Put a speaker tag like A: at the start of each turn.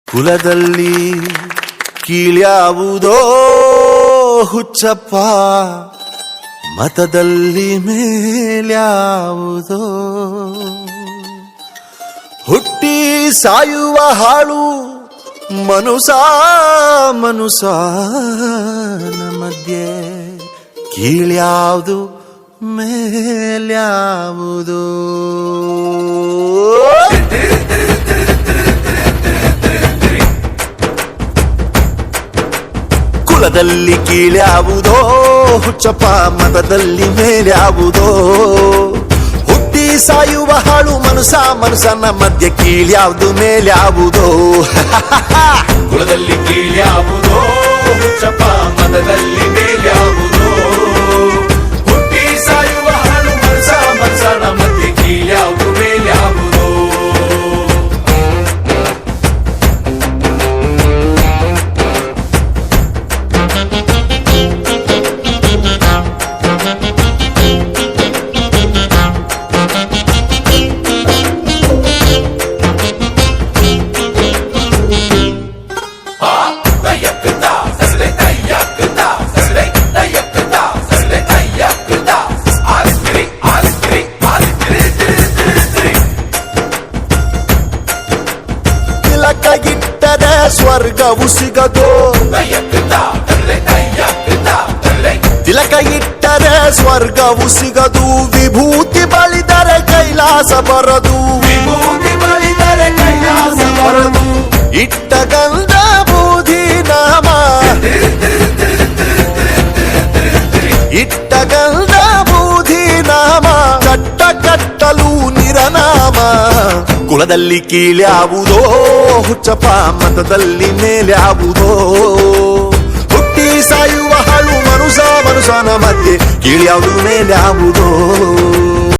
A: ಕುಲದಲ್ಲಿ ಕೀಳ್ಯಾವುದೋ ಹುಚ್ಚಪ್ಪ, ಮತದಲ್ಲಿ ಮೇಲ್ಯಾವುದೋ. ಹುಟ್ಟಿ ಸಾಯುವ ಹಾಳು ಮನುಸ ಮಧ್ಯೆ ಕೀಳ್ಯಾವುದು ಮೇಲ್ಯಾವುದು. ಕುಲದಲ್ಲಿ ಕೀಳ್ಯಾವುದೋ ಹುಚ್ಚಪ್ಪ, ಮತದಲ್ಲಿ ಮೇಲ್ಯಾವುದೋ. ಹುಟ್ಟಿ ಸಾಯುವ ಹಾಳು ಮನುಸನ ಮಧ್ಯೆ ಕೀಳ್ಯಾವುದು ಮೇಲ್ಯಾವುದೋ.
B: ಕುಲದಲ್ಲಿ ಕೀಳ್ಯಾವುದೋ ಹುಚ್ಚಪ್ಪ, ಮತದಲ್ಲಿ ಮೇಲ್ಯಾವುದೋ. ಹುಟ್ಟಿ ಸಾಯುವ ಹಾಳು ಮನುಸನ ಮಧ್ಯೆ ಕೀಳ್ಯಾವುದು ಮೇಲ್ಯಾವುದೋ.
A: ತಿಲಕಗಿಟ್ಟರೆ ಸ್ವರ್ಗವು ಸಿಗದು, ತಿಲಕ ಇಟ್ಟರೆ ಸ್ವರ್ಗವು ಸಿಗದು. ವಿಭೂತಿ ಬಳಿದರೆ ಕೈಲಾಸ ಬರದು,
B: ವಿಭೂತಿ ಬಳಿದರೆ ಕೈಲಾಸ ಬರದು.
A: ಇಟ್ಟ ಗಂಧ ಬೂದಿ ನಾಮ, ಇಟ್ಟ ಗಂಧ ಬೂದಿ ನಾಮ, ಕಟ್ಟ ಕಟ್ಟಲು ನಿರನಾಮ. ಕುಲದಲ್ಲಿ ಕೀಳ್ಯಾವುದೋ ಹುಚ್ಚಪ್ಪ, ಮತದಲ್ಲಿ ಮೇಲ್ಯಾವುದೋ. ಹುಟ್ಟಿ ಸಾಯುವ ಹಾಳು ಮನುಸನ ಮಧ್ಯೆ ಕೀಳ್ಯಾವುದು ಮೇಲ್ಯಾವುದೋ.